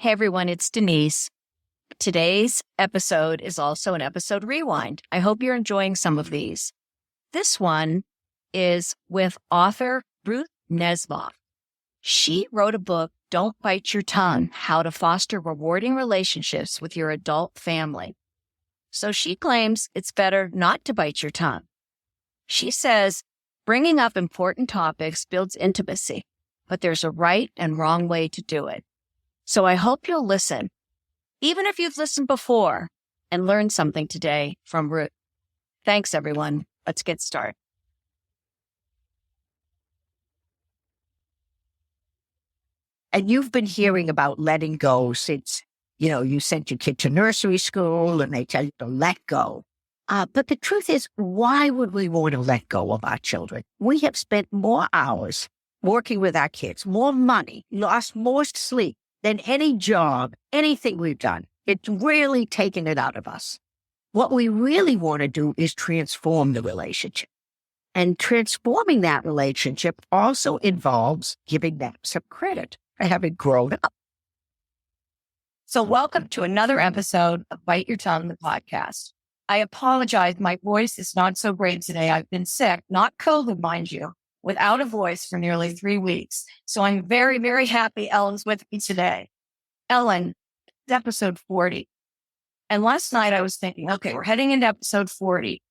Hey everyone, it's Denise. Today's episode is also an episode rewind. I hope you're enjoying some of these. This one is with author Ruth Nemzoff. She wrote a book, Don't Bite Your Tongue, How to Foster Rewarding Relationships with Your Adult Family. So she claims it's better not to bite your tongue. She says, bringing up important topics builds intimacy, but there's a right and wrong way to do it. So I hope you'll listen, even if you've listened before, and learned something today from Ruth. Thanks, everyone. Let's get started. And you've been hearing about letting go since, you sent your kid to nursery school and they tell you to let go. But the truth is, why would we want to let go of our children? We have spent more hours working with our kids, more money, lost more sleep than any job, anything we've done. It's really taken it out of us. What we really want to do is transform the relationship. And transforming that relationship also involves giving them some credit for having grown up. So welcome to another episode of Bite Your Tongue, the podcast. I apologize. My voice is not so great today. I've been sick, not COVID, mind you, without a voice for nearly 3 weeks. So I'm very, very happy Ellen's with me today. Ellen, it's episode 40. And last night I was thinking, okay, we're heading into episode 40.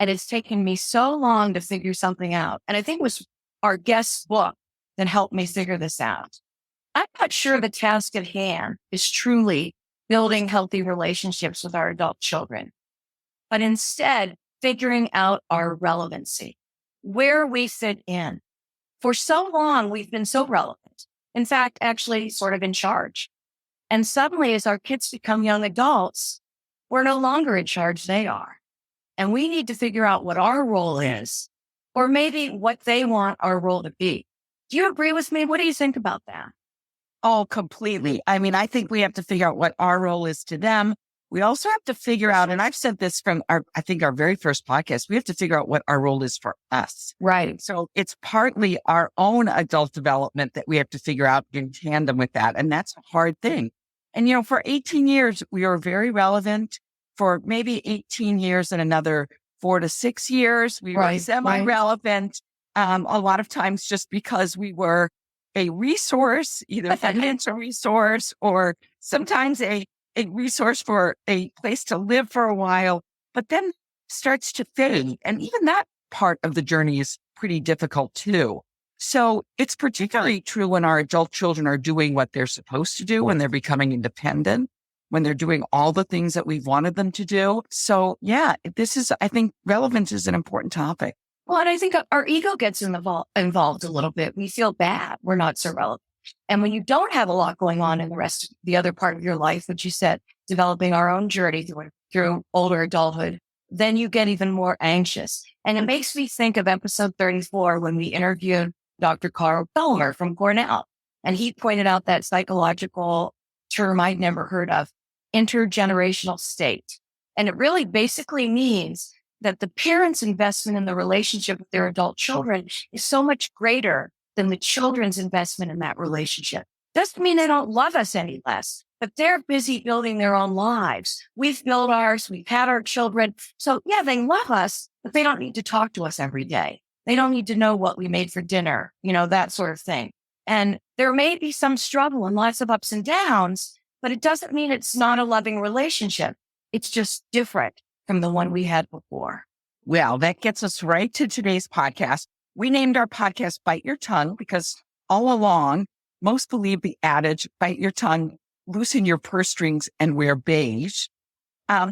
And it's taken me so long to figure something out. And I think it was our guest's book that helped me figure this out. I'm not sure the task at hand is truly building healthy relationships with our adult children, but instead figuring out our relevancy, where we fit in. For so long, we've been so relevant. In fact, actually sort of in charge. And suddenly, as our kids become young adults, we're no longer in charge, they are. And we need to figure out what our role is, or maybe what they want our role to be. Do you agree with me? What do you think about that? Oh, completely. I mean, I think we have to figure out what our role is to them. We also have to figure out, and I've said this from our very first podcast, we have to figure out what our role is for us. Right. So it's partly our own adult development that we have to figure out in tandem with that. And that's a hard thing. And, for 18 years, we were very relevant. For maybe 18 years and another 4 to 6 years, we were semi-relevant. A lot of times just because we were a resource, either a financial resource or sometimes a resource for a place to live for a while, but then starts to fade. And even that part of the journey is pretty difficult too. So it's particularly true when our adult children are doing what they're supposed to do, when they're becoming independent, when they're doing all the things that we've wanted them to do. So yeah, I think relevance is an important topic. Well, and I think our ego gets involved a little bit. We feel bad. We're not so relevant. And when you don't have a lot going on in the other part of your life, which you said, developing our own journey through older adulthood, then you get even more anxious. And it makes me think of episode 34 when we interviewed Dr. Carl Bellmer from Cornell. And he pointed out that psychological term I'd never heard of, intergenerational state. And it really basically means that the parents' investment in the relationship with their adult children is so much greater than the children's investment in that relationship. Doesn't mean they don't love us any less, but they're busy building their own lives. We've built ours. We've had our children. So yeah, they love us, but they don't need to talk to us every day. They don't need to know what we made for dinner, that sort of thing. And there may be some struggle and lots of ups and downs, but it doesn't mean it's not a loving relationship. It's just different from the one we had before. Well, that gets us right to today's podcast. We named our podcast Bite Your Tongue because all along, most believe the adage, bite your tongue, loosen your purse strings, and wear beige.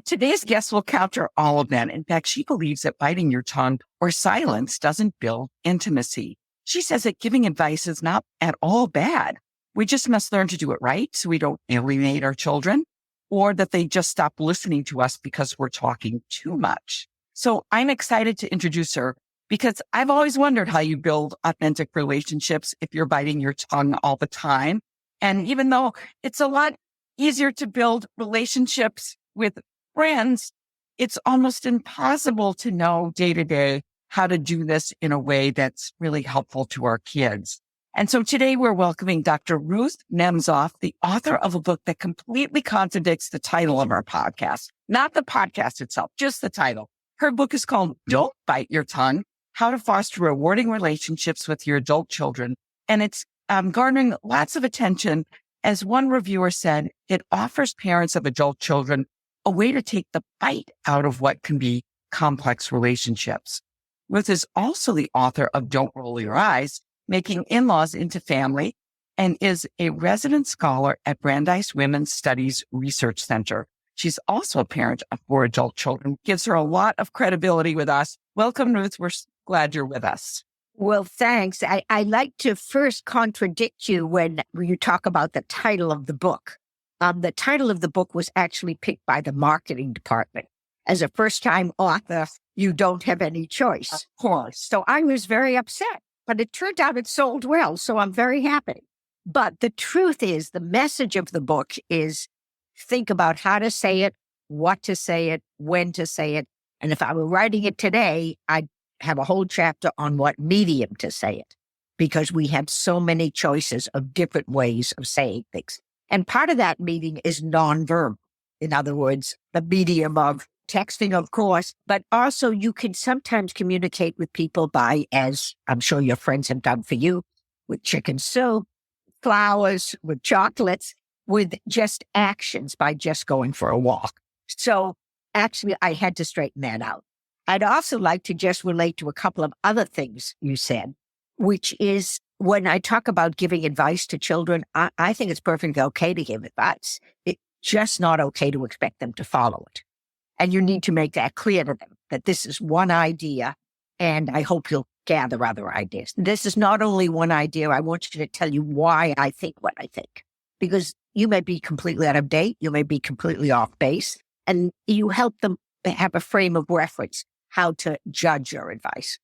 Today's guest will counter all of that. In fact, she believes that biting your tongue or silence doesn't build intimacy. She says that giving advice is not at all bad. We just must learn to do it right so we don't alienate our children, or that they just stop listening to us because we're talking too much. So I'm excited to introduce her because I've always wondered how you build authentic relationships if you're biting your tongue all the time. And even though it's a lot easier to build relationships with friends, it's almost impossible to know day to day how to do this in a way that's really helpful to our kids. And so today we're welcoming Dr. Ruth Nemzoff, the author of a book that completely contradicts the title of our podcast. Not the podcast itself, just the title. Her book is called Don't Bite Your Tongue, How to Foster Rewarding Relationships with Your Adult Children. And it's garnering lots of attention. As one reviewer said, it offers parents of adult children a way to take the bite out of what can be complex relationships. Ruth is also the author of Don't Roll Your Eyes, Making In-Laws into Family, and is a resident scholar at Brandeis Women's Studies Research Center. She's also a parent of 4 adult children, gives her a lot of credibility with us. Welcome, Ruth. We're glad you're with us. Well, thanks. I like to first contradict you when you talk about the title of the book. The title of the book was actually picked by the marketing department. As a first-time author, you don't have any choice. Of course. So I was very upset. But it turned out it sold well, so I'm very happy. But the truth is, the message of the book is think about how to say it, what to say it, when to say it. And if I were writing it today, I'd have a whole chapter on what medium to say it, because we have so many choices of different ways of saying things. And part of that medium is nonverbal. In other words, the medium of texting, of course, but also you can sometimes communicate with people by, as I'm sure your friends have done for you, with chicken soup, flowers, with chocolates, with just actions by just going for a walk. So actually, I had to straighten that out. I'd also like to just relate to a couple of other things you said, which is when I talk about giving advice to children, I think it's perfectly okay to give advice. It's just not okay to expect them to follow it. And you need to make that clear to them that this is one idea, and I hope you'll gather other ideas. This is not only one idea. I want you to tell you why I think what I think, because you may be completely out of date. You may be completely off base, and you help them have a frame of reference, how to judge your advice.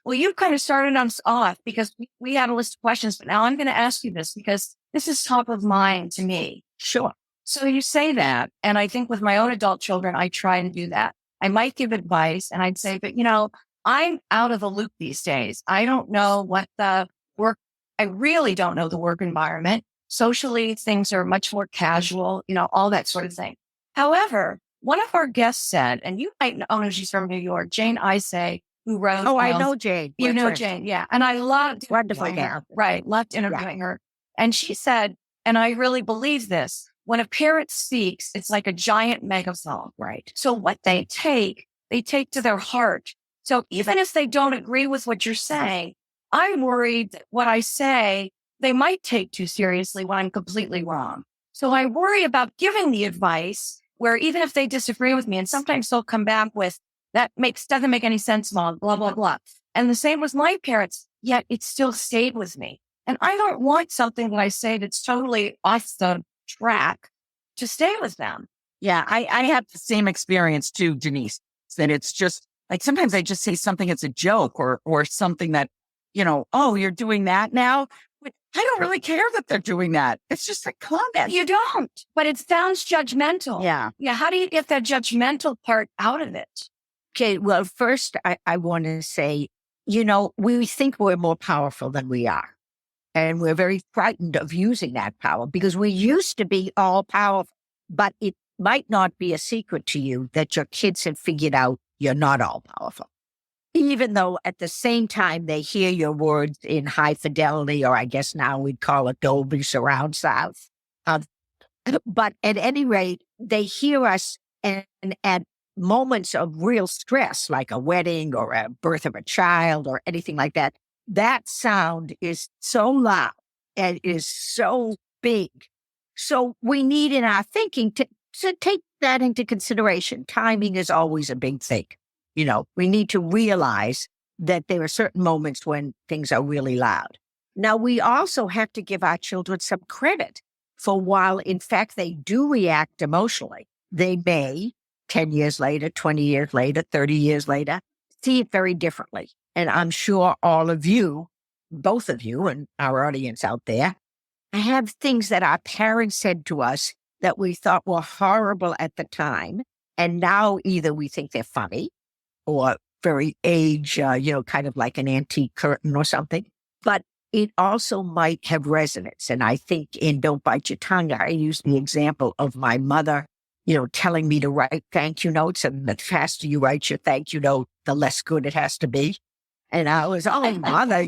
Well, you kind of started us off because we had a list of questions, but now I'm going to ask you this because this is top of mind to me. Sure. So you say that, and I think with my own adult children, I try and do that. I might give advice and I'd say, but I'm out of the loop these days. I don't know what I really don't know the work environment. Socially, things are much more casual, all that sort of thing. However, one of our guests said, and you might know, she's from New York, Jane Isay, who wrote. Oh, I know Jane. You know Jane, yeah. And I loved wonderful her. Right, loved interviewing her. And she said, and I really believe this, when a parent speaks, it's like a giant megaphone. Right. So what they take to their heart. So even if they don't agree with what you're saying, I'm worried that what I say, they might take too seriously when I'm completely wrong. So I worry about giving the advice where even if they disagree with me, and sometimes they'll come back with, doesn't make any sense, Mom, blah, blah, blah. And the same with my parents, yet it still stayed with me. And I don't want something that I say that's totally off the track to stay with them. Yeah, I have the same experience too, Denise, that it's just like sometimes I just say something as a joke or something that, oh, you're doing that now? But I don't really care that they're doing that. It's just a comment. You don't, but it sounds judgmental. Yeah. Yeah. How do you get that judgmental part out of it? Okay, well, first, I want to say, we think we're more powerful than we are. And we're very frightened of using that power because we used to be all powerful. But it might not be a secret to you that your kids have figured out you're not all powerful. Even though at the same time they hear your words in high fidelity, or I guess now we'd call it Dolby surround sound. But at any rate, they hear us and at moments of real stress, like a wedding or a birth of a child or anything like that, that sound is so loud and is so big. So we need in our thinking to take that into consideration. Timing is always a big thing. We need to realize that there are certain moments when things are really loud. Now, we also have to give our children some credit for while, in fact, they do react emotionally, they may, 10 years later, 20 years later, 30 years later, see it very differently. And I'm sure all of you, both of you and our audience out there, have things that our parents said to us that we thought were horrible at the time. And now either we think they're funny or very age, kind of like an antique curtain or something. But it also might have resonance. And I think in Don't Bite Your Tongue, I use the example of my mother, telling me to write thank you notes. And the faster you write your thank you note, the less good it has to be. And I was, oh, mother,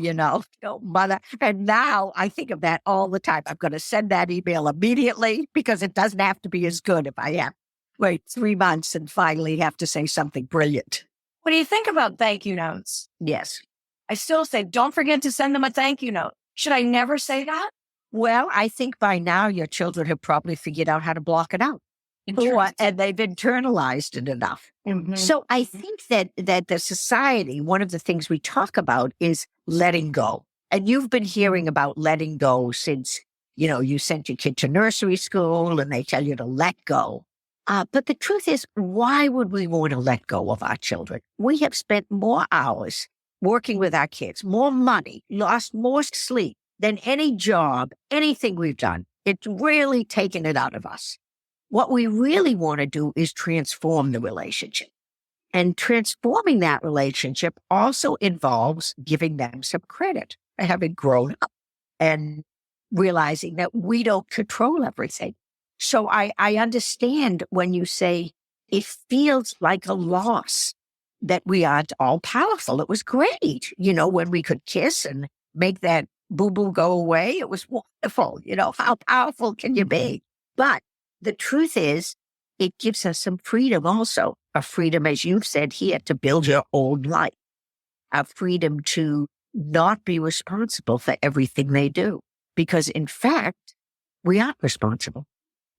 mother. And now I think of that all the time. I'm going to send that email immediately because it doesn't have to be as good if I have wait 3 months and finally have to say something brilliant. What do you think about thank you notes? Yes. I still say, don't forget to send them a thank you note. Should I never say that? Well, I think by now your children have probably figured out how to block it out. And they've internalized it enough. Mm-hmm. So I think that the society, one of the things we talk about is letting go. And you've been hearing about letting go since, you sent your kid to nursery school and they tell you to let go. But the truth is, why would we want to let go of our children? We have spent more hours working with our kids, more money, lost more sleep than any job, anything we've done. It's really taken it out of us. What we really want to do is transform the relationship. And transforming that relationship also involves giving them some credit for having grown up and realizing that we don't control everything. So I understand when you say it feels like a loss that we aren't all powerful. It was great, when we could kiss and make that boo-boo go away. It was wonderful. How powerful can you be? But the truth is, it gives us some freedom also, a freedom, as you've said here, to build your own life, a freedom to not be responsible for everything they do. Because in fact, we aren't responsible.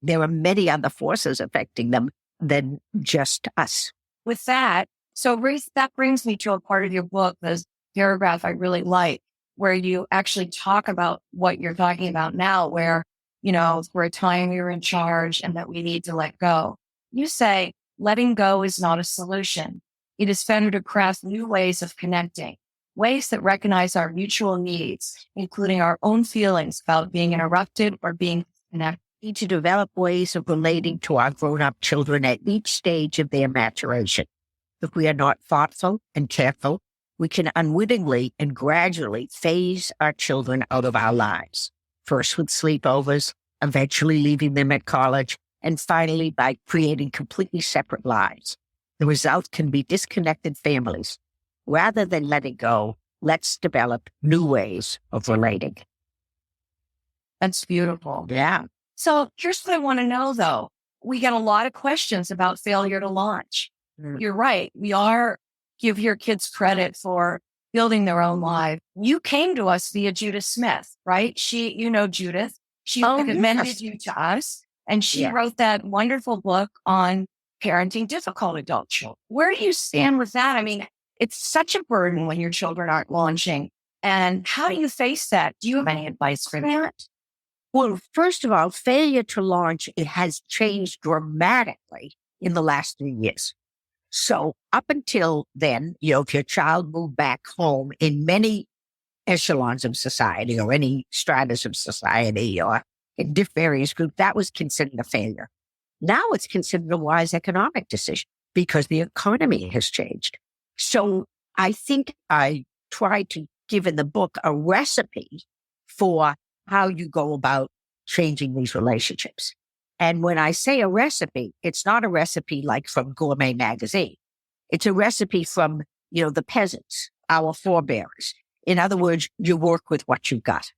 There are many other forces affecting them than just us. With that, so Ruth, that brings me to a part of your book, this paragraph I really like, where you actually talk about what you're talking about now, where, for a time you're in charge and that we need to let go. You say, letting go is not a solution. It is better to craft new ways of connecting, ways that recognize our mutual needs, including our own feelings about being interrupted or being disconnected. We need to develop ways of relating to our grown-up children at each stage of their maturation. If we are not thoughtful and careful, we can unwittingly and gradually phase our children out of our lives, first with sleepovers, eventually leaving them at college, and finally by creating completely separate lives. The result can be disconnected families. Rather than letting go, let's develop new ways of relating. That's beautiful. Yeah. So here's what I want to know, though. We get a lot of questions about failure to launch. You're right. Give your kids credit for building their own life. You came to us via Judith Smith, right? Judith. She recommended you to us, and she wrote that wonderful book on parenting difficult adult children. Where do you stand with that? I mean, it's such a burden when your children aren't launching. And how do you face that? Do you have any advice for that? Well, first of all, failure to launch, it has changed dramatically in the last 3 years. So up until then, if your child moved back home in many echelons of society or any stratus of society or in various groups, that was considered a failure. Now it's considered a wise economic decision because the economy has changed. So I think I tried to give in the book a recipe for how you go about changing these relationships. And when I say a recipe, it's not a recipe like from Gourmet Magazine. It's a recipe from, the peasants, our forebears. In other words, you work with what you've got.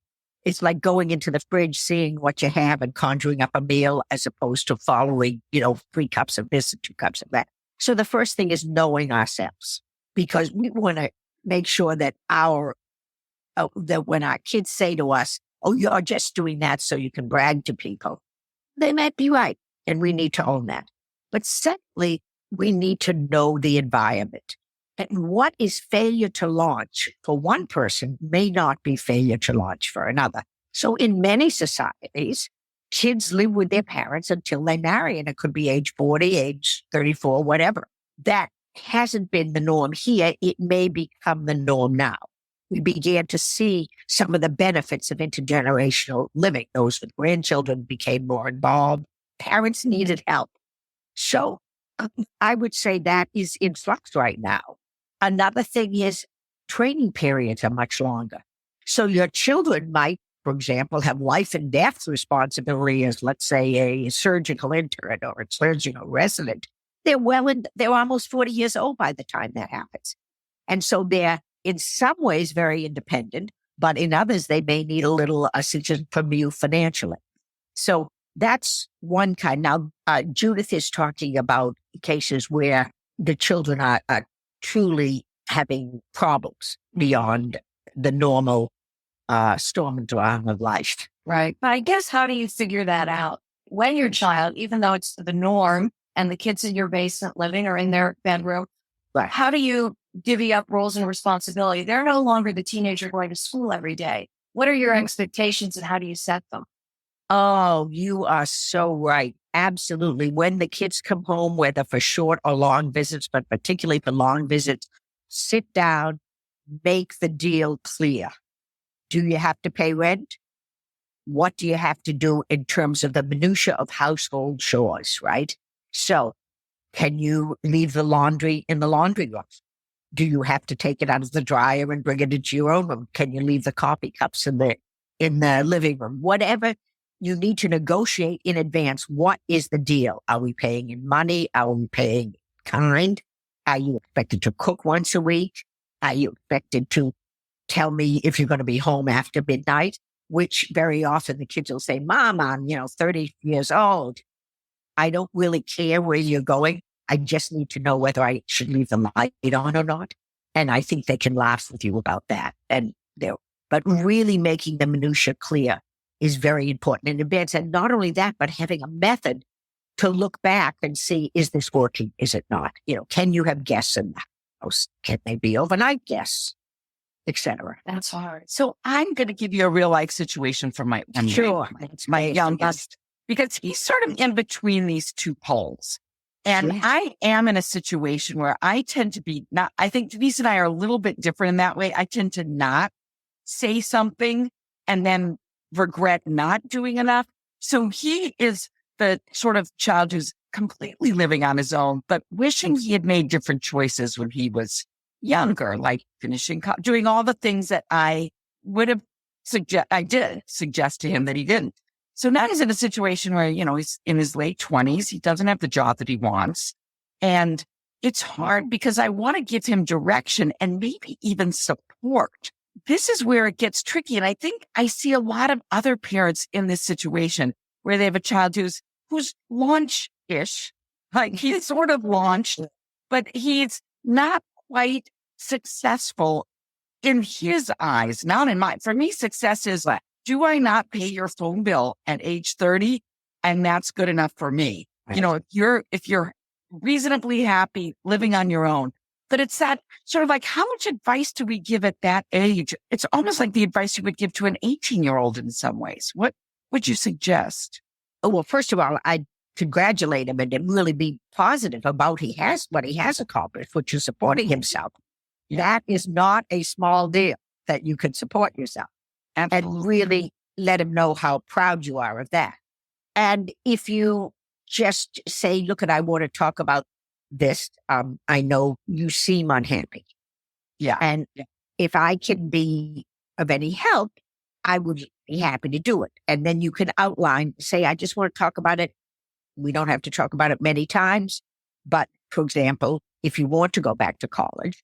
It's like going into the fridge, seeing what you have and conjuring up a meal as opposed to following, 3 cups of this and 2 cups of that. So the first thing is knowing ourselves, because we want to make sure that that when our kids say to us, oh, you're just doing that so you can brag to people, they might be right, and we need to own that. But secondly, we need to know the environment. And what is failure to launch for one person may not be failure to launch for another. So in many societies, kids live with their parents until they marry, and it could be age 40, age 34, whatever. That hasn't been the norm here. It may become the norm now. We began to see some of the benefits of intergenerational living. Those with grandchildren became more involved. Parents needed help. So I would say that is in flux right now. Another thing is training periods are much longer. So your children might, for example, have life and death responsibility as, let's say, a surgical intern or a surgical resident. They're almost 40 years old by the time that happens. And so they're in some ways very independent, but in others, they may need a little assistance from you financially. So that's one kind. Now, Judith is talking about cases where the children are truly having problems beyond the normal storm and drama of life. Right. But I guess, how do you figure that out when your child, even though it's the norm and the kids in your basement living or in their bedroom, Right. how do you divvy up roles and responsibility? They're no longer the teenager going to school every day. What are your expectations and how do you set them? Oh, you are so right. Absolutely. When the kids come home, whether for short or long visits, but particularly for long visits, sit down, make the deal clear. Do you have to pay rent? What do you have to do in terms of the minutia of household chores, right? So can you leave the laundry in the laundry room? Do you have to take it out of the dryer and bring it into your own room? Can you leave the coffee cups in the living room? Whatever you need to negotiate in advance. What is the deal? Are we paying in money? Are we paying in kind? Are you expected to cook once a week? Are you expected to tell me if you're going to be home after midnight? Which very often the kids will say, Mom, I'm 30 years old. I don't really care where you're going. I just need to know whether I should leave the light on or not. And I think they can laugh with you about that. But really making the minutia clear is very important in advance. And not only that, but having a method to look back and see, is this working? Is it not? Can you have guests in the house? Can they be overnight guests? Etc. That's hard. So I'm going to give you a real life situation from my youngest, because he's sort of in between these two poles. And Yes. I am in a situation where I tend to be I think Denise and I are a little bit different in that way. I tend to not say something and then regret not doing enough. So he is the sort of child who's completely living on his own, but wishing he had made different choices when he was younger, like finishing, doing all the things that I would have did suggest to him that he didn't. So now he's in a situation where, he's in his late 20s. He doesn't have the job that he wants. And it's hard because I want to give him direction and maybe even support. This is where it gets tricky. And I think I see a lot of other parents in this situation where they have a child who's launch-ish, like he's sort of launched, but he's not quite successful in his eyes, not in mine. For me, success is like, do I not pay your phone bill at age 30? And that's good enough for me. Right. If you're reasonably happy living on your own, but it's that sort of like, how much advice do we give at that age? It's almost like the advice you would give to an 18-year-old in some ways. What would you suggest? Oh, well, first of all, I'd congratulate him and really be positive about what he has accomplished, which is supporting himself. That is not a small deal that you can support yourself. Absolutely. And really let him know how proud you are of that. And if you just say, look, I want to talk about this. I know you seem unhappy. Yeah. And if I can be of any help, I would be happy to do it. And then you can outline, say, I just want to talk about it. We don't have to talk about it many times. But for example, if you want to go back to college,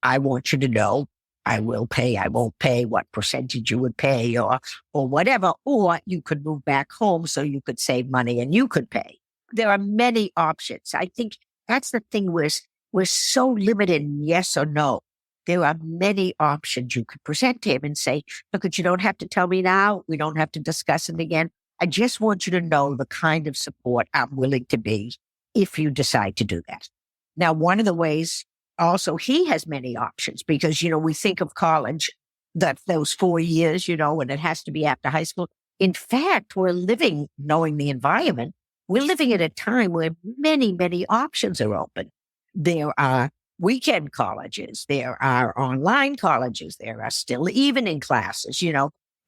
I want you to know I will pay, I won't pay, what percentage you would pay or whatever. Or you could move back home so you could save money and you could pay. There are many options. I think that's the thing we're so limited in yes or no. There are many options you could present to him and say, look, you don't have to tell me now. We don't have to discuss it again. I just want you to know the kind of support I'm willing to be if you decide to do that. Now, one of the ways also, he has many options because, we think of college, those 4 years, and it has to be after high school. In fact, we're living, knowing the environment, we're living at a time where many, many options are open. There are weekend colleges. There are online colleges. There are still evening classes,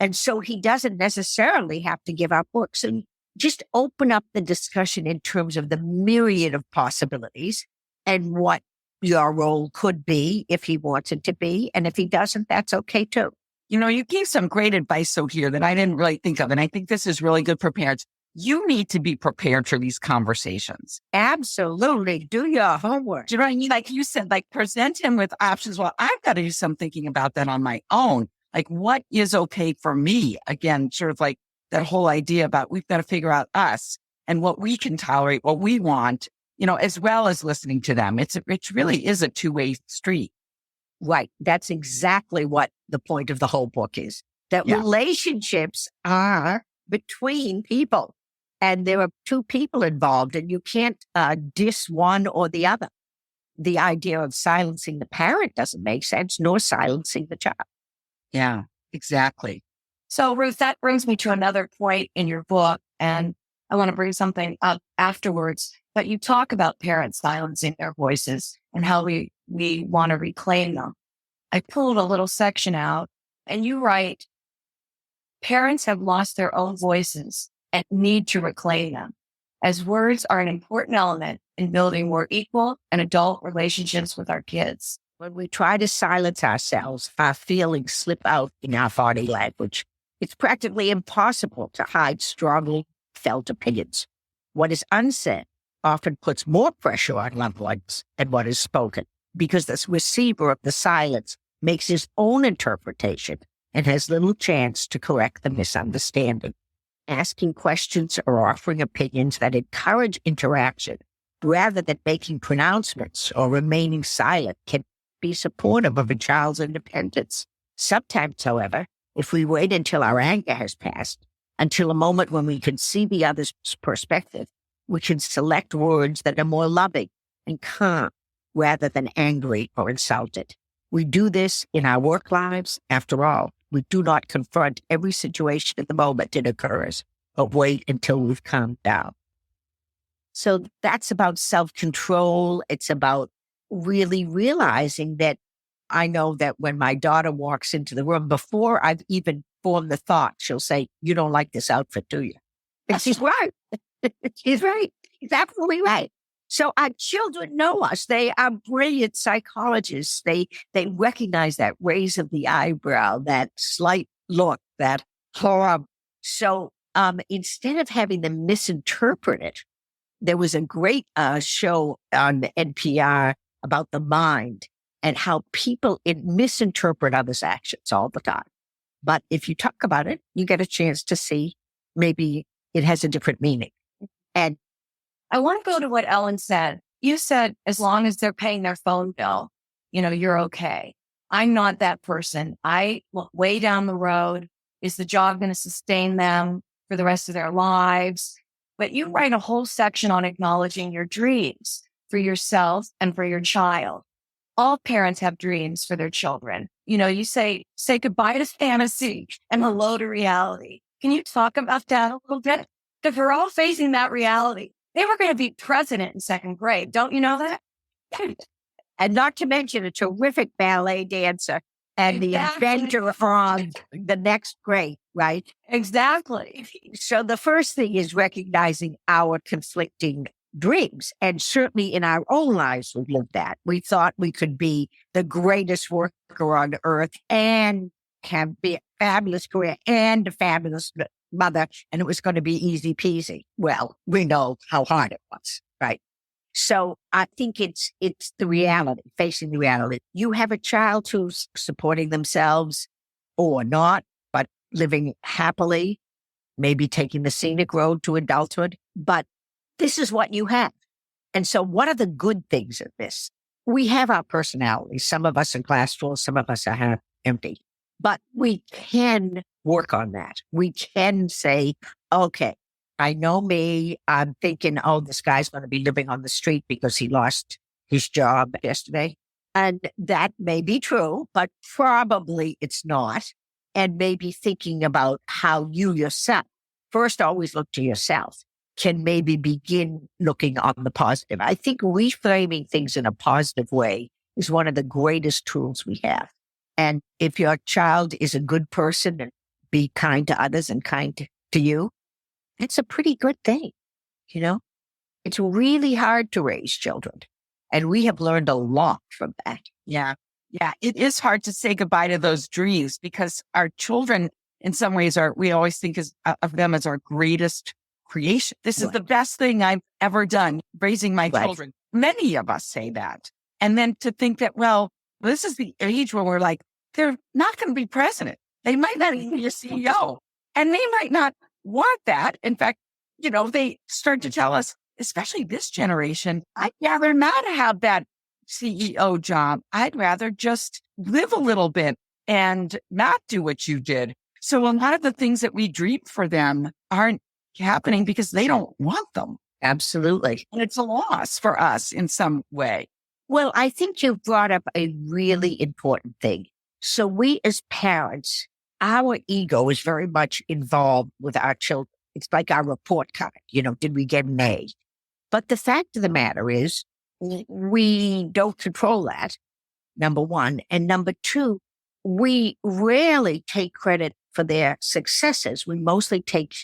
And so he doesn't necessarily have to give up books and just open up the discussion in terms of the myriad of possibilities and what your role could be if he wants it to be. And if he doesn't, that's okay too. You gave some great advice so here that I didn't really think of. And I think this is really good for parents. You need to be prepared for these conversations. Absolutely. Do your homework. Do you know what I mean? Like you said, like present him with options. Well, I've got to do some thinking about that on my own. Like what is okay for me? Again, sort of like that whole idea about we've got to figure out us and what we can tolerate, what we want, as well as listening to them. It really is a two-way street. Right. That's exactly what the point of the whole book is. That relationships are between people. And there are two people involved, and you can't diss one or the other. The idea of silencing the parent doesn't make sense, nor silencing the child. Yeah, exactly. So, Ruth, that brings me to another point in your book, and I want to bring something up afterwards. But you talk about parents silencing their voices and how we want to reclaim them. I pulled a little section out, and you write, parents have lost their own voices and need to reclaim them, as words are an important element in building more equal and adult relationships with our kids. When we try to silence ourselves, our feelings slip out in our body language. It's practically impossible to hide strongly felt opinions. What is unsaid often puts more pressure on loved ones than what is spoken, because the receiver of the silence makes his own interpretation and has little chance to correct the misunderstanding. Asking questions or offering opinions that encourage interaction rather than making pronouncements or remaining silent can be supportive of a child's independence. Sometimes, however, if we wait until our anger has passed, until a moment when we can see the other's perspective, we can select words that are more loving and calm rather than angry or insulted. We do this in our work lives. After all, we do not confront every situation at the moment it occurs, but wait until we've calmed down. So that's about self-control. It's about really realizing that I know that when my daughter walks into the room, before I've even formed the thought, she'll say, "You don't like this outfit, do you?" And she's right. She's right. She's absolutely right. So our children know us. They are brilliant psychologists. They recognize that raise of the eyebrow, that slight look, that horror. So instead of having them misinterpret it, there was a great show on NPR about the mind and how people misinterpret others' actions all the time. But if you talk about it, you get a chance to see maybe it has a different meaning. And I want to go to what Ellen said. You said, as long as they're paying their phone bill, you're okay. I'm not that person. I look way down the road. Is the job going to sustain them for the rest of their lives? But you write a whole section on acknowledging your dreams for yourself and for your child. All parents have dreams for their children. You say goodbye to fantasy and hello to reality. Can you talk about that a little bit? Because we're all facing that reality. They were going to be president in second grade. Don't you know that? And not to mention a terrific ballet dancer and the inventor of the next grade, right? Exactly. So the first thing is recognizing our conflicting dreams. And certainly in our own lives, we lived that. We thought we could be the greatest worker on earth and have a fabulous career and a fabulous mother, and it was going to be easy peasy. Well, we know how hard it was, right? So I think it's the reality, facing the reality. You have a child who's supporting themselves or not, but living happily, maybe taking the scenic road to adulthood, but this is what you have. And so what are the good things of this? We have our personalities. Some of us are glass full, some of us are half empty, but we can work on that. We can say, okay, I know me. I'm thinking, oh, this guy's going to be living on the street because he lost his job yesterday. And that may be true, but probably it's not. And maybe thinking about how you yourself, first always look to yourself, can maybe begin looking on the positive. I think reframing things in a positive way is one of the greatest tools we have. And if your child is a good person and be kind to others and kind to you, it's a pretty good thing. It's really hard to raise children. And we have learned a lot from that. Yeah. Yeah, it is hard to say goodbye to those dreams because our children, in some ways, we always think of them as our greatest creation. This is Right. the best thing I've ever done, raising my Right. children. Many of us say that. And then to think that, well, this is the age where we're like, they're not going to be president. They might not even be a CEO. And they might not want that. In fact, they start to tell us, especially this generation, I'd rather not have that CEO job. I'd rather just live a little bit and not do what you did. So a lot of the things that we dream for them aren't happening because they don't want them. Absolutely. And it's a loss for us in some way. Well, I think you brought up a really important thing. So we as parents, our ego is very much involved with our children. It's like our report card. Did we get an A? But the fact of the matter is, we don't control that, number one. And number two, we rarely take credit for their successes. We mostly take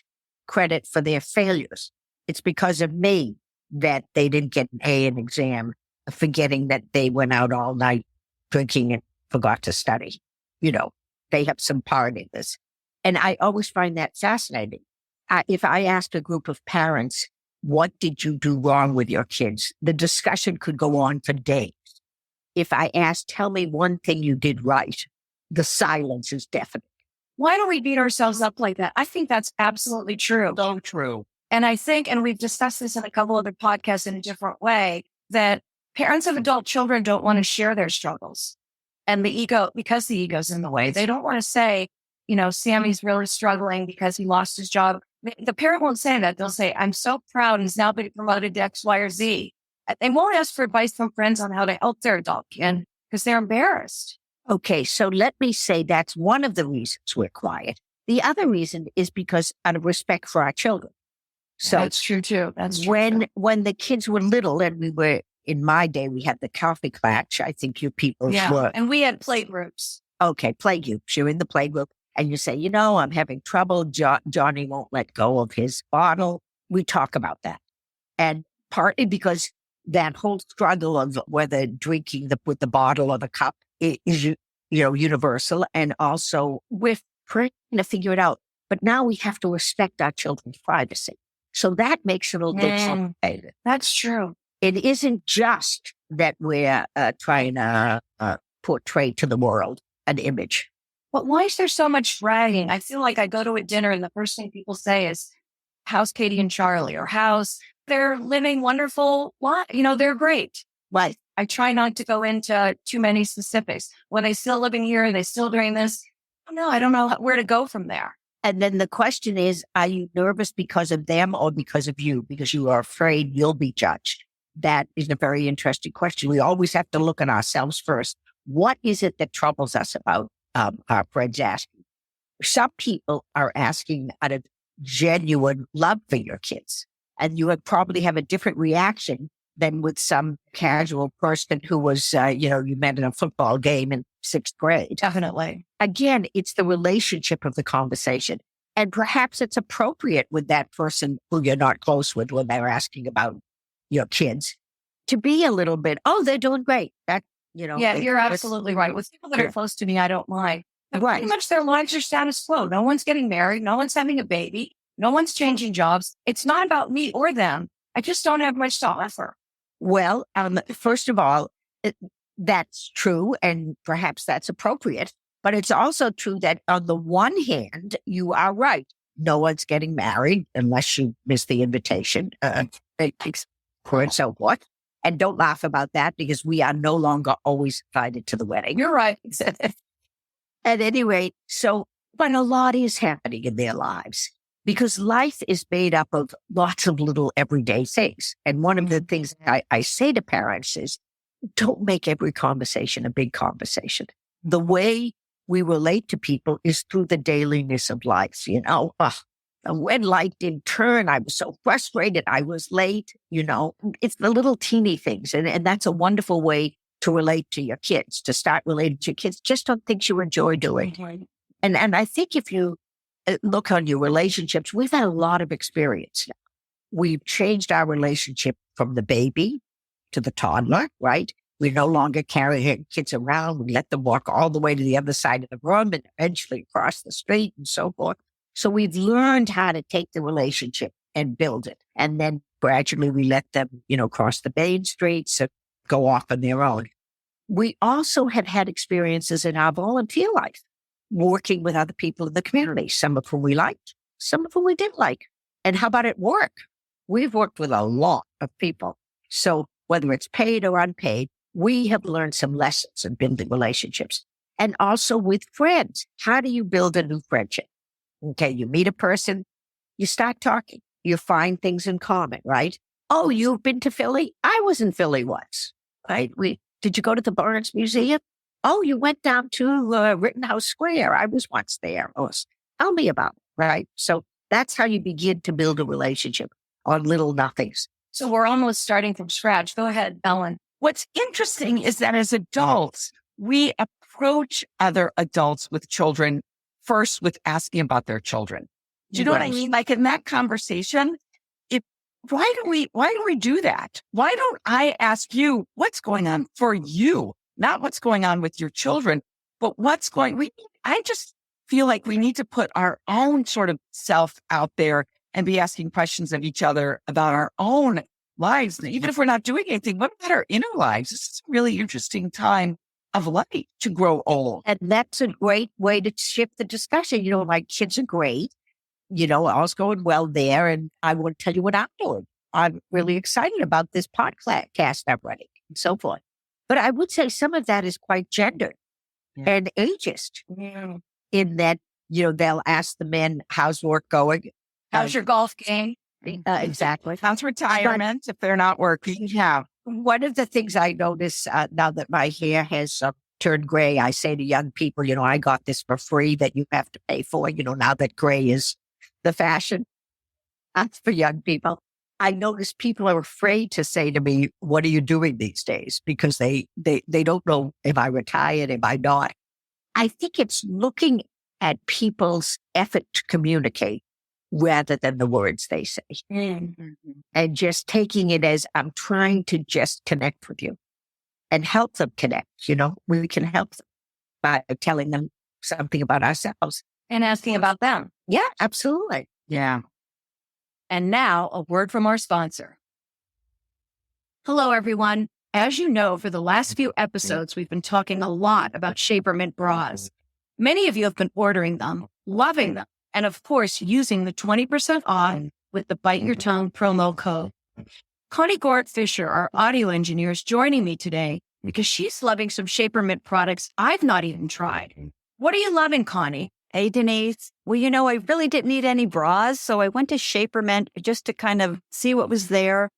credit for their failures. It's because of me that they didn't get an A in an exam, forgetting that they went out all night drinking and forgot to study. They have some part in this. And I always find that fascinating. If I asked a group of parents, what did you do wrong with your kids? The discussion could go on for days. If I asked, tell me one thing you did right, the silence is deafening. Why do we beat ourselves up like that? I think that's absolutely true. So true. And I think, and we've discussed this in a couple other podcasts in a different way, that parents of adult children don't want to share their struggles. And the ego, because the ego's in the way, they don't want to say, Sammy's really struggling because he lost his job. The parent won't say that. They'll say, I'm so proud he's now been promoted to X, Y, or Z. They won't ask for advice from friends on how to help their adult kid because they're embarrassed. Okay, so let me say that's one of the reasons we're quiet. The other reason is because out of respect for our children. So that's true too. That's true. When the kids were little and we were, in my day, we had the coffee clutch. I think you people were. And we had play groups. Okay, play groups. You're in the play group and you say, I'm having trouble. Johnny won't let go of his bottle. We talk about that. And partly because that whole struggle of whether drinking with the bottle or the cup is, universal. And also we're trying to figure it out. But now we have to respect our children's privacy. So that makes it a little complicated. That's true. It isn't just that we're trying to portray to the world an image. But why is there so much bragging? I feel like I go to a dinner and the first thing people say is, how's Katie and Charlie? Or they're living wonderful life. They're great. Right. I try not to go into too many specifics. When they still living here? Are they still doing this? No, I don't know where to go from there. And then the question is, are you nervous because of them or because of you? Because you are afraid you'll be judged. That is a very interesting question. We always have to look at ourselves first. What is it that troubles us about our friends asking? Some people are asking out of genuine love for your kids. And you would probably have a different reaction than with some casual person who was, you met in a football game in 6th grade. Definitely. Again, it's the relationship of the conversation. And perhaps it's appropriate with that person who you're not close with when they're asking about your kids to be a little bit, they're doing great. Yeah, you're absolutely right. With people that are close to me, I don't mind. But pretty much their lives are status quo. No one's getting married. No one's having a baby. No one's changing jobs. It's not about me or them. I just don't have much to offer. Well, first of all, that's true. And perhaps that's appropriate. But it's also true that on the one hand, you are right. No one's getting married unless you miss the invitation. So what? And don't laugh about that because we are no longer always invited to the wedding. You're right. At any rate, but a lot is happening in their lives because life is made up of lots of little everyday things. And one of the things I say to parents is, don't make every conversation a big conversation. The way we relate to people is through the dailiness of life, When light didn't turn, I was so frustrated. I was late, It's the little teeny things. And that's a wonderful way to relate to your kids, to start relating to your kids just on things you enjoy doing. Mm-hmm. And I think if you look on your relationships, we've had a lot of experience now. We've changed our relationship from the baby to the toddler, right? We're no longer carrying kids around. We let them walk all the way to the other side of the room and eventually across the street and so forth. So we've learned how to take the relationship and build it. And then gradually we let them, cross the main streets and go off on their own. We also have had experiences in our volunteer life, working with other people in the community, some of whom we liked, some of whom we didn't like. And how about at work? We've worked with a lot of people. So whether it's paid or unpaid, we have learned some lessons in building relationships. And also with friends. How do you build a new friendship? Okay, you meet a person, you start talking, you find things in common, right? Oh, you've been to Philly? I was in Philly once, right? Did you go to the Barnes Museum? Oh, you went down to Rittenhouse Square. I was once there. Oh, tell me about it, right? So that's how you begin to build a relationship on little nothings. So we're almost starting from scratch. Go ahead, Ellen. What's interesting is that as adults, we approach other adults with children first with asking about their children. Do you know what I mean? Like in that conversation, why do we do that? Why don't I ask you what's going on for you? Not what's going on with your children, but I just feel like we need to put our own sort of self out there and be asking questions of each other about our own lives. Even if we're not doing anything, what about our inner lives? This is a really interesting time of life to grow old. And that's a great way to shift the discussion. My kids are great. All's going well there. And I want to tell you what I'm doing. I'm really excited about this podcast I'm running and so forth. But I would say some of that is quite gendered and ageist in that, they'll ask the men, how's work going? How's your golf game? Exactly. How's retirement if they're not working? Yeah. One of the things I notice now that my hair has turned gray, I say to young people, I got this for free that you have to pay for, now that gray is the fashion. That's for young people. I notice people are afraid to say to me, what are you doing these days? Because they don't know if I retired, if I not. I think it's looking at people's effort to communicate rather than the words they say. Mm-hmm. And just taking it as I'm trying to just connect with you and help them connect. We can help them by telling them something about ourselves. And asking about them. Yeah, absolutely. Yeah. And now a word from our sponsor. Hello, everyone. As you know, for the last few episodes, we've been talking a lot about Shapermint bras. Many of you have been ordering them, loving them, and of course, using the 20% off with the Bite Your Tongue promo code. Connie Gort-Fisher, our audio engineer, is joining me today because she's loving some Shapermint products I've not even tried. What are you loving, Connie? Hey, Denise. Well, I really didn't need any bras, so I went to Shapermint just to kind of see what was there.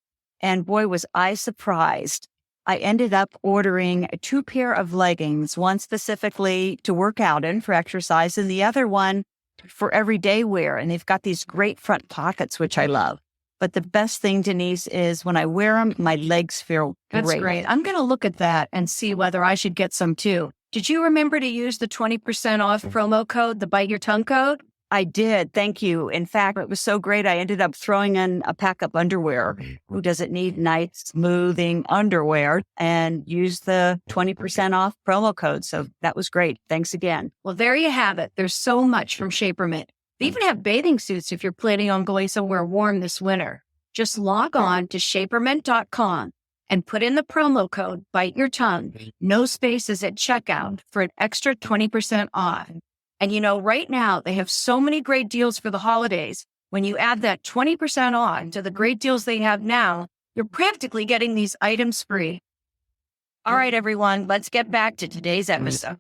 And boy, was I surprised. I ended up ordering 2 pair of leggings, one specifically to work out in for exercise and the other one for everyday wear. And they've got these great front pockets, which I love. But the best thing, Denise, is when I wear them, my legs feel great. That's great. I'm going to look at that and see whether I should get some too. Did you remember to use the 20% off promo code, the Bite Your Tongue code? I did. Thank you. In fact, it was so great. I ended up throwing in a pack of underwear. Who doesn't need nice, smoothing underwear? And use the 20% off promo code. So that was great. Thanks again. Well, there you have it. There's so much from Shapermint. They even have bathing suits if you're planning on going somewhere warm this winter. Just log on to shapermint.com and put in the promo code Bite Your Tongue, no spaces at checkout, for an extra 20% off. And right now they have so many great deals for the holidays. When you add that 20% on to the great deals they have now, you're practically getting these items free. All right, everyone, let's get back to today's episode.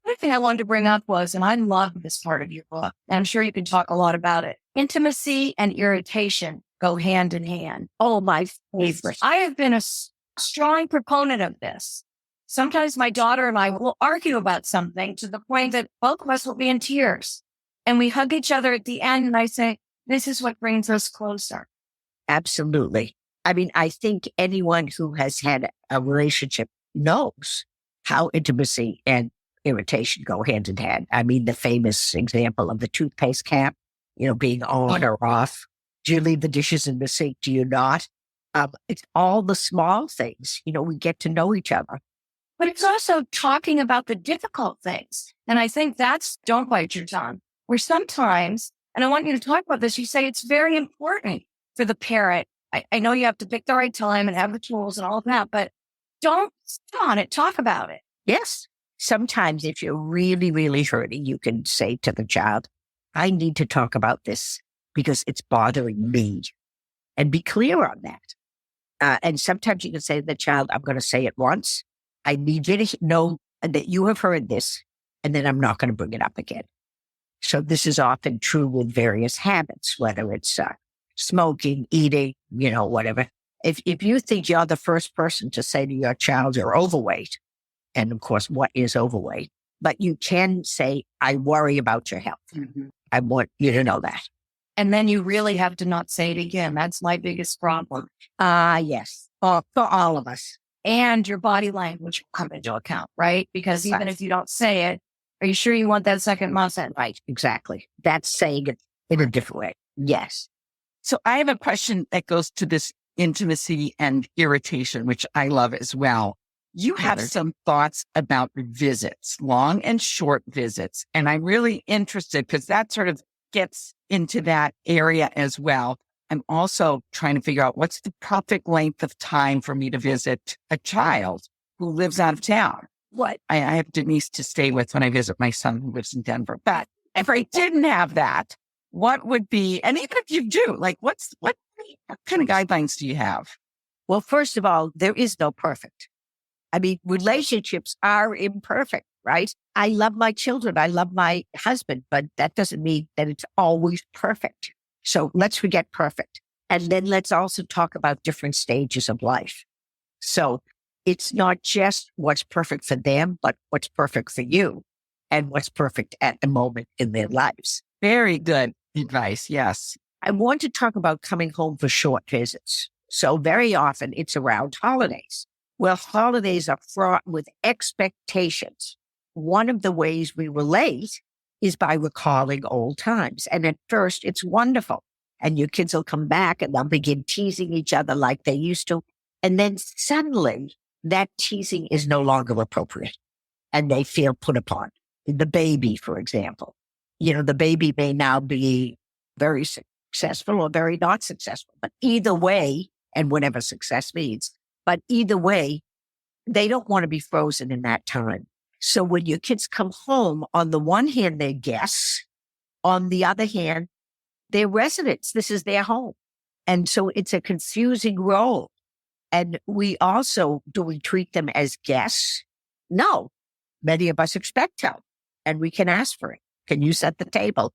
Another thing I wanted to bring up was, and I love this part of your book, and I'm sure you can talk a lot about it, intimacy and irritation go hand in hand. Oh, my favorite. I have been a strong proponent of this. Sometimes my daughter and I will argue about something to the point that both of us will be in tears. And we hug each other at the end, and I say, this is what brings us closer. Absolutely. I mean, I think anyone who has had a relationship knows how intimacy and irritation go hand in hand. I mean, the famous example of the toothpaste cap, being on or off. Do you leave the dishes in the sink? Do you not? It's all the small things. We get to know each other. But it's also talking about the difficult things. And I think that's don't bite your tongue. Where sometimes, and I want you to talk about this, you say it's very important for the parent. I know you have to pick the right time and have the tools and all of that, but don't sit on it. Talk about it. Yes. Sometimes if you're really, really hurting, you can say to the child, I need to talk about this because it's bothering me, and be clear on that. And sometimes you can say to the child, I'm going to say it once. I need you to know that you have heard this, and then I'm not going to bring it up again. So this is often true with various habits, whether it's smoking, eating, whatever. If you think you're the first person to say to your child you're overweight, and of course, what is overweight? But you can say, I worry about your health. Mm-hmm. I want you to know that. And then you really have to not say it again. That's my biggest problem. Yes. For all of us. And your body language will come into account, right? Because even if you don't say it, are you sure you want that second muffin? Right, exactly. That's saying it in a different way. Yes. So I have a question that goes to this intimacy and irritation, which I love as well. You have some thoughts about visits, long and short visits. And I'm really interested because that sort of gets into that area as well. I'm also trying to figure out what's the perfect length of time for me to visit a child who lives out of town. What I have Denise to stay with when I visit my son who lives in Denver. But if I didn't have that, what would be, and even if you do, like what kind of guidelines do you have? Well, first of all, there is no perfect. I mean, relationships are imperfect, right? I love my children. I love my husband, but that doesn't mean that it's always perfect. So let's forget perfect. And then let's also talk about different stages of life. So it's not just what's perfect for them, but what's perfect for you and what's perfect at the moment in their lives. Very good advice. Yes. I want to talk about coming home for short visits. So very often it's around holidays. Well, holidays are fraught with expectations. One of the ways we relate is by recalling old times. And at first it's wonderful. And your kids will come back and they'll begin teasing each other like they used to. And then suddenly that teasing is no longer appropriate and they feel put upon. The baby, for example, the baby may now be very successful or very not successful, but either way, and whatever success means, but either way, they don't want to be frozen in that time. So when your kids come home, on the one hand, they're guests. On the other hand, they're residents. This is their home. And so it's a confusing role. And do we treat them as guests? No. Many of us expect help and we can ask for it. Can you set the table?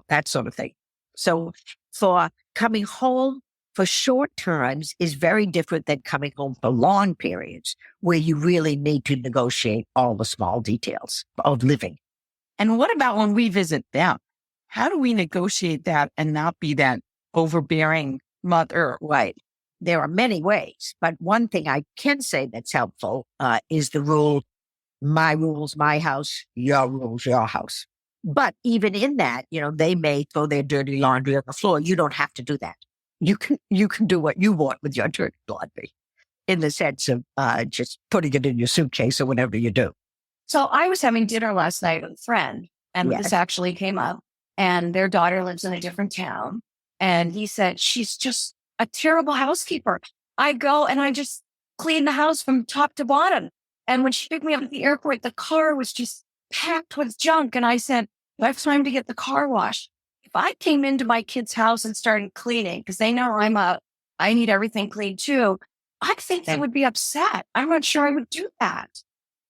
That sort of thing. So for coming home for short times is very different than coming home for long periods where you really need to negotiate all the small details of living. And what about when we visit them? How do we negotiate that and not be that overbearing mother? Right. There are many ways, but one thing I can say that's helpful is the rule, my rules, my house, your rules, your house. But even in that, they may throw their dirty laundry on the floor. You don't have to do that. You can do what you want with your dirty laundry in the sense of just putting it in your suitcase or whatever you do. So I was having dinner last night with a friend and this actually came up and their daughter lives in a different town. And he said, she's just a terrible housekeeper. I go and I just clean the house from top to bottom. And when she picked me up at the airport, the car was just packed with junk. And I said, I have time to get the car washed. If I came into my kid's house and started cleaning, because they know I need everything cleaned too, I think they would be upset. I'm not sure I would do that.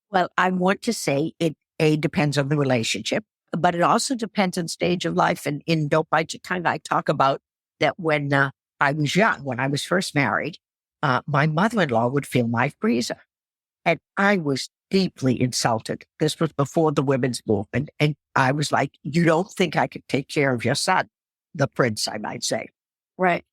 Well, I want to say it depends on the relationship, but it also depends on stage of life. And in Don't Bite Your Tongue, I talk about that when I was young, when I was first married, my mother-in-law would fill my freezer. And I was deeply insulted. This was before the women's movement. And I was like, you don't think I could take care of your son, the prince, I might say. Right.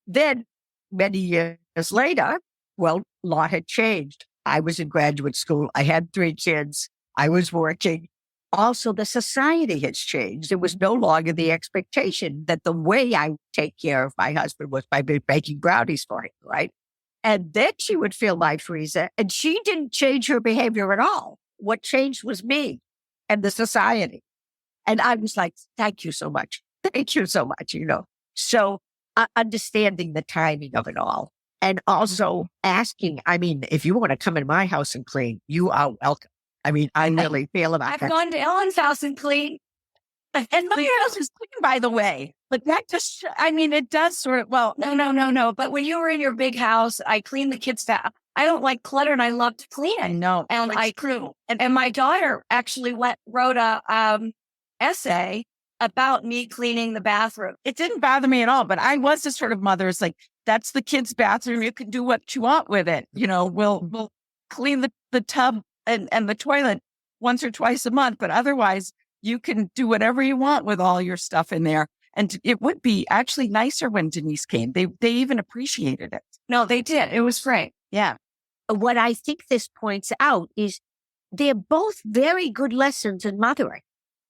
Then many years later, well, a lot had changed. I was in graduate school. I had 3 kids. I was working. Also, the society has changed. There was no longer the expectation that the way I would take care of my husband was by baking brownies for him, right? And then she would fill my freezer, and she didn't change her behavior at all. What changed was me and the society. And I was like, thank you so much. Thank you so much, So understanding the timing of it all. And also asking, I mean, if you want to come in my house and clean, you are welcome. I mean, I really feel about I've that. gone to Ellen's house and cleaned. And my house is clean, by the way. But that just, I mean, it does sort of, well, No. But when you were in your big house, I cleaned the kids' stuff. I don't like clutter and I love to clean. I know. And I true. and my daughter actually wrote a essay about me cleaning the bathroom. It didn't bother me at all, but I was the sort of mother, it's like, that's the kid's bathroom. You can do what you want with it. We'll clean the tub and the toilet once or twice a month, but otherwise you can do whatever you want with all your stuff in there. And it would be actually nicer when Denise came. They even appreciated it. No, they did. It was great. Yeah. What I think this points out is they're both very good lessons in mothering.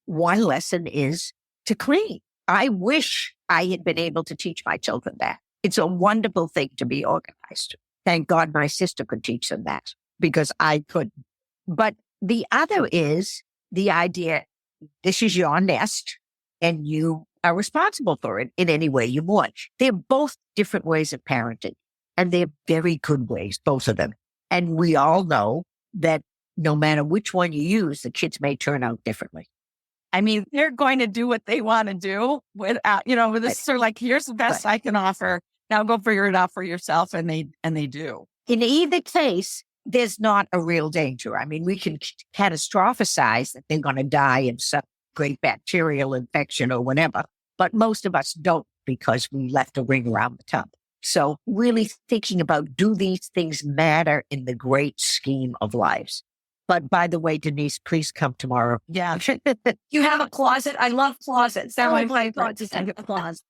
One lesson is to clean. I wish I had been able to teach my children that. It's a wonderful thing to be organized. Thank God my sister could teach them that because I couldn't. But the other is the idea, this is your nest and you are responsible for it in any way you want. They're both different ways of parenting and they're very good ways, both of them. And we all know that no matter which one you use, the kids may turn out differently. I mean, they're going to do what they want to do without, with this sort of like, here's the best I can offer. Now go figure it out for yourself. And they do. In either case, there's not a real danger. I mean, we can catastrophize that they're going to die in some great bacterial infection or whatever, but most of us don't because we left a ring around the tub. So really thinking about, do these things matter in the great scheme of lives? But by the way, Denise, please come tomorrow. Yeah. You have a closet. I love closets. They're my Closet.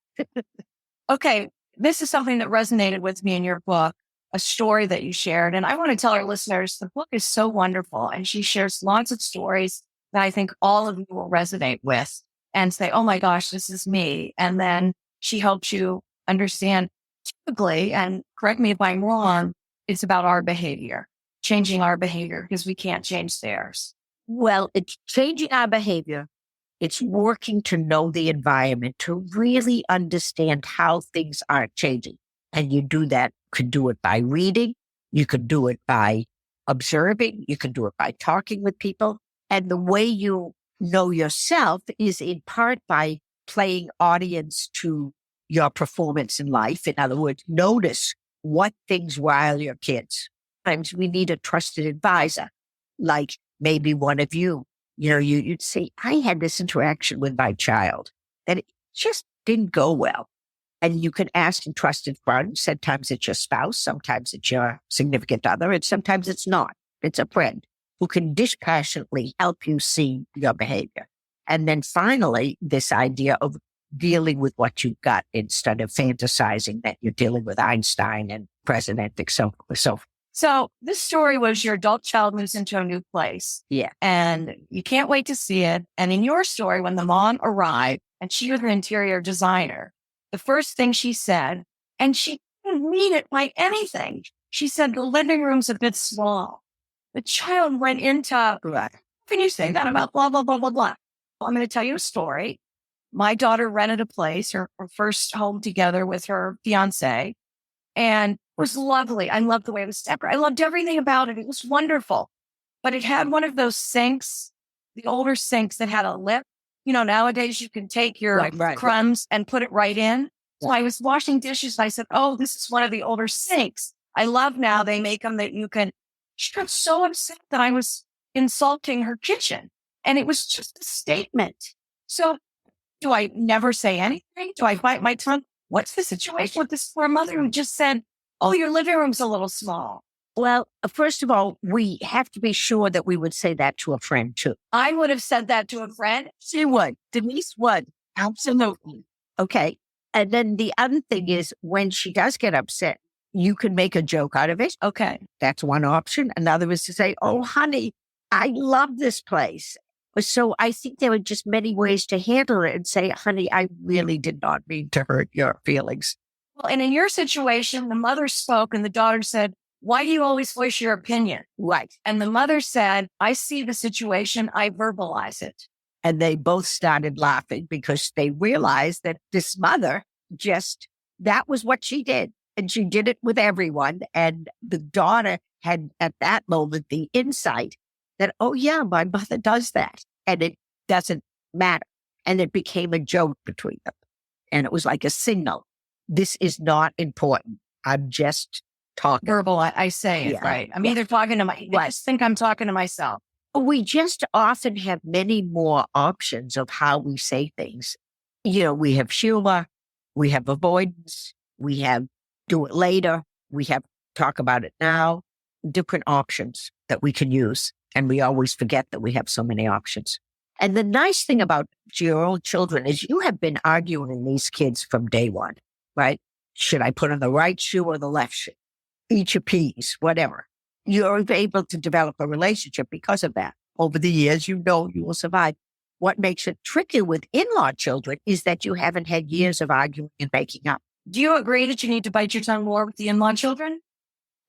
Okay. This is something that resonated with me in your book, a story that you shared. And I want to tell our listeners, the book is so wonderful. And she shares lots of stories that I think all of you will resonate with and say, oh my gosh, this is me. And then she helps you understand typically, and correct me if I'm wrong, it's about our behavior, changing our behavior because we can't change theirs. Well, it's changing our behavior. It's working to know the environment, to really understand how things are changing. And you do that, could do it by reading. You could do it by observing. You can do it by talking with people. And the way you know yourself is in part by playing audience to your performance in life. In other words, notice what things rile your kids. Sometimes we need a trusted advisor, like maybe one of you. You'd say, I had this interaction with my child that it just didn't go well. And you can ask a trusted friend. Sometimes it's your spouse, sometimes it's your significant other, and sometimes it's not. It's a friend who can dispassionately help you see your behavior. And then finally, this idea of dealing with what you've got instead of fantasizing that you're dealing with Einstein and President, and so forth. So this story was your adult child moves into a new place. Yeah. And you can't wait to see it. And in your story, when the mom arrived and she was an interior designer, the first thing she said, and she didn't mean it by anything, she said, the living room's a bit small. The child went into, can you say that about blah, blah, blah, blah, blah? Well, I'm going to tell you a story. My daughter rented a place, her first home together with her fiance, and it was lovely. I loved the way it was decorated. I loved everything about it. It was wonderful. But it had one of those sinks, the older sinks that had a lip. Nowadays you can take your crumbs and put it right in. So I was washing dishes and I said, oh, this is one of the older sinks. I love now they make them that you can. She got so upset that I was insulting her kitchen. And it was just a statement. So do I never say anything? Do I bite my tongue? What's the situation with this poor mother who just said, oh, your living room's a little small? Well, first of all, we have to be sure that we would say that to a friend too. I would have said that to a friend. She would. Denise would. Absolutely. Okay. And then the other thing is when she does get upset, you can make a joke out of it. Okay. That's one option. Another is to say, oh, honey, I love this place. So I think there were just many ways to handle it and say, honey, I really did not mean to hurt your feelings. Well, and in your situation, the mother spoke and the daughter said, why do you always voice your opinion? Right. And the mother said, I see the situation, I verbalize it. And they both started laughing because they realized that this mother that was what she did. And she did it with everyone. And the daughter had at that moment the insight that, oh yeah, my mother does that. And it doesn't matter. And it became a joke between them. And it was like a signal. This is not important. I'm just talking. Verbal, I say it, Yeah. right? I'm either talking to I just think I'm talking to myself. We just often have many more options of how we say things. We have humor, we have avoidance, we have do it later, we have talk about it now, different options that we can use. And we always forget that we have so many options. And the nice thing about your own children is you have been arguing with these kids from day one, right? Should I put on the right shoe or the left shoe? Each a piece, whatever. You're able to develop a relationship because of that. Over the years, you will survive. What makes it tricky with in-law children is that you haven't had years of arguing and making up. Do you agree that you need to bite your tongue more with the in-law children?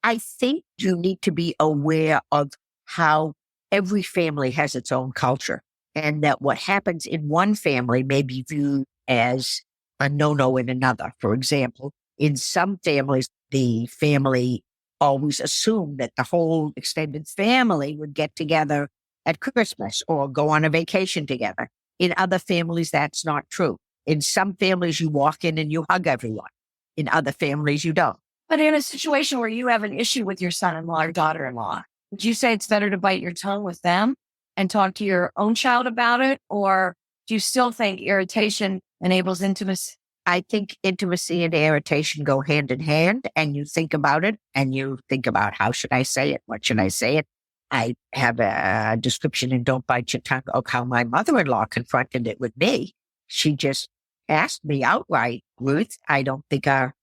I think you need to be aware of how every family has its own culture and that what happens in one family may be viewed as a no-no in another. For example, in some families, the family always assumed that the whole extended family would get together at Christmas or go on a vacation together. In other families, that's not true. In some families, you walk in and you hug everyone. In other families, you don't. But in a situation where you have an issue with your son-in-law or daughter-in-law, would you say it's better to bite your tongue with them and talk to your own child about it? Or do you still think irritation enables intimacy? I think intimacy and irritation go hand in hand, and you think about it and you think about how should I say it? What should I say it? I have a description in Don't Bite Your Tongue of how my mother-in-law confronted it with me. She just asked me outright, Ruth, I don't think our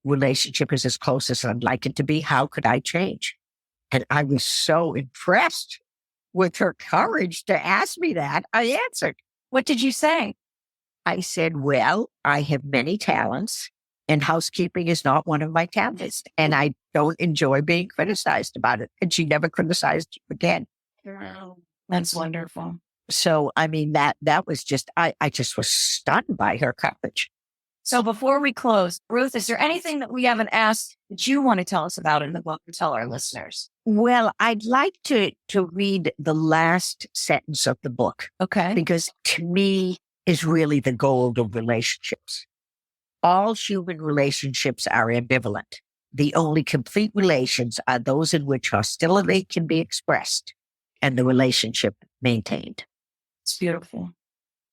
relationship is as close as I'd like it to be. How could I change? And I was so impressed with her courage to ask me that. I answered. What did you say? I said, well, I have many talents and housekeeping is not one of my talents. And I don't enjoy being criticized about it. And she never criticized again. That's wonderful. So, I mean, that was just, I just was stunned by her courage. So before we close, Ruth, is there anything that we haven't asked that you want to tell us about in the book or tell our listeners? Well, I'd like to read the last sentence of the book. Okay. Because to me is really the gold of relationships. All human relationships are ambivalent. The only complete relations are those in which hostility can be expressed and the relationship maintained. It's beautiful.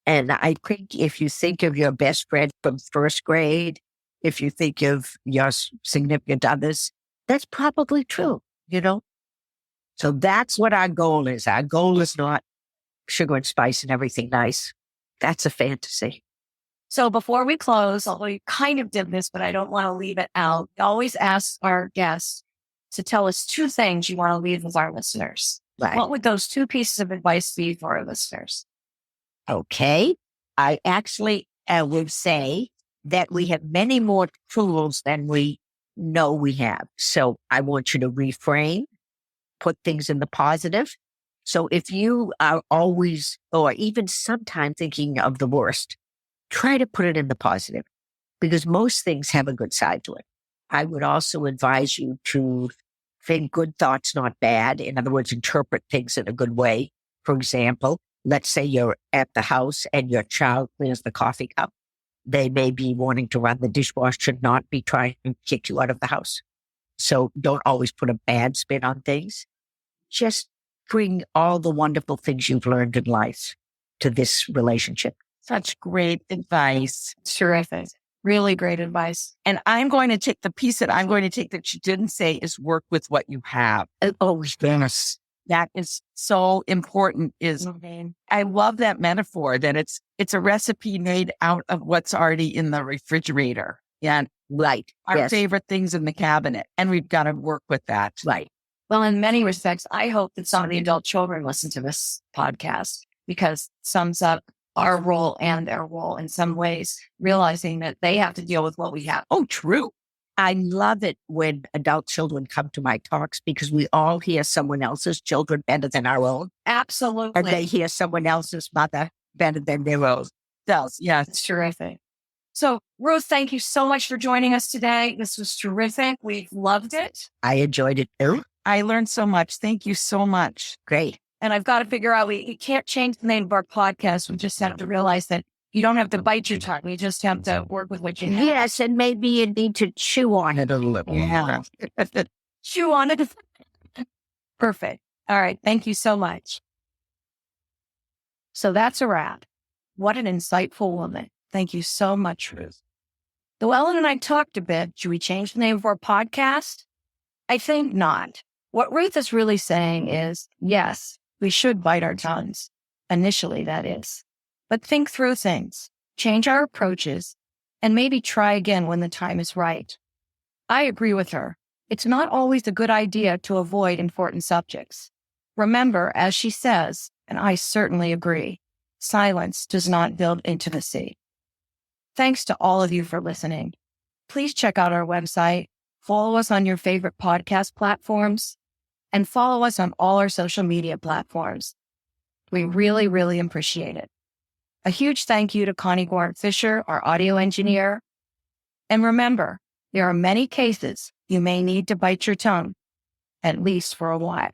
And I think if you think of your best friend from first grade, if you think of your significant others, that's probably true, So that's what our goal is. Our goal is not sugar and spice and everything nice. That's a fantasy. So before we close, although you kind of did this, but I don't want to leave it out, we always ask our guests to tell us 2 things you want to leave with our listeners. Right. What would those 2 pieces of advice be for our listeners? Okay. I actually would say that we have many more tools than we know we have. So I want you to reframe, put things in the positive. So if you are always, or even sometimes thinking of the worst, try to put it in the positive because most things have a good side to it. I would also advise you to think good thoughts, not bad. In other words, interpret things in a good way. For example, let's say you're at the house and your child clears the coffee cup. They may be wanting to run the dishwasher, not be trying to kick you out of the house. So don't always put a bad spin on things. Just bring all the wonderful things you've learned in life to this relationship. Such great advice. Terrific. Really great advice. And I'm going to take the piece that I'm going to take that you didn't say is work with what you have. Oh, Yes. That is so important I love that metaphor that it's a recipe made out of what's already in the refrigerator and right. our Yes. favorite things in the cabinet. And we've got to work with that. Right. Well, in many respects, I hope that some of the adult children listen to this podcast because it sums up our role and their role in some ways, realizing that they have to deal with what we have. Oh, true. I love it when adult children come to my talks because we all hear someone else's children better than our own. Absolutely. And they hear someone else's mother better than their own. Yes. It's terrific. So, Ruth, thank you so much for joining us today. This was terrific. We've loved it. I enjoyed it too. I learned so much. Thank you so much. Great. And I've got to figure out, we can't change the name of our podcast. We just have to realize that you don't have to bite your tongue. You just have to work with what you have. Yes, and maybe you need to chew on it a little. Yeah. Chew on it. Perfect. All right. Thank you so much. So that's a wrap. What an insightful woman. Thank you so much, Ruth. Though Ellen and I talked a bit, should we change the name of our podcast? I think not. What Ruth is really saying is, yes, we should bite our tongues. Initially, that is. But think through things, change our approaches, and maybe try again when the time is right. I agree with her. It's not always a good idea to avoid important subjects. Remember, as she says, and I certainly agree, silence does not build intimacy. Thanks to all of you for listening. Please check out our website, follow us on your favorite podcast platforms, and follow us on all our social media platforms. We really, really appreciate it. A huge thank you to Connie Gorham-Fisher, our audio engineer. And remember, there are many cases you may need to bite your tongue, at least for a while.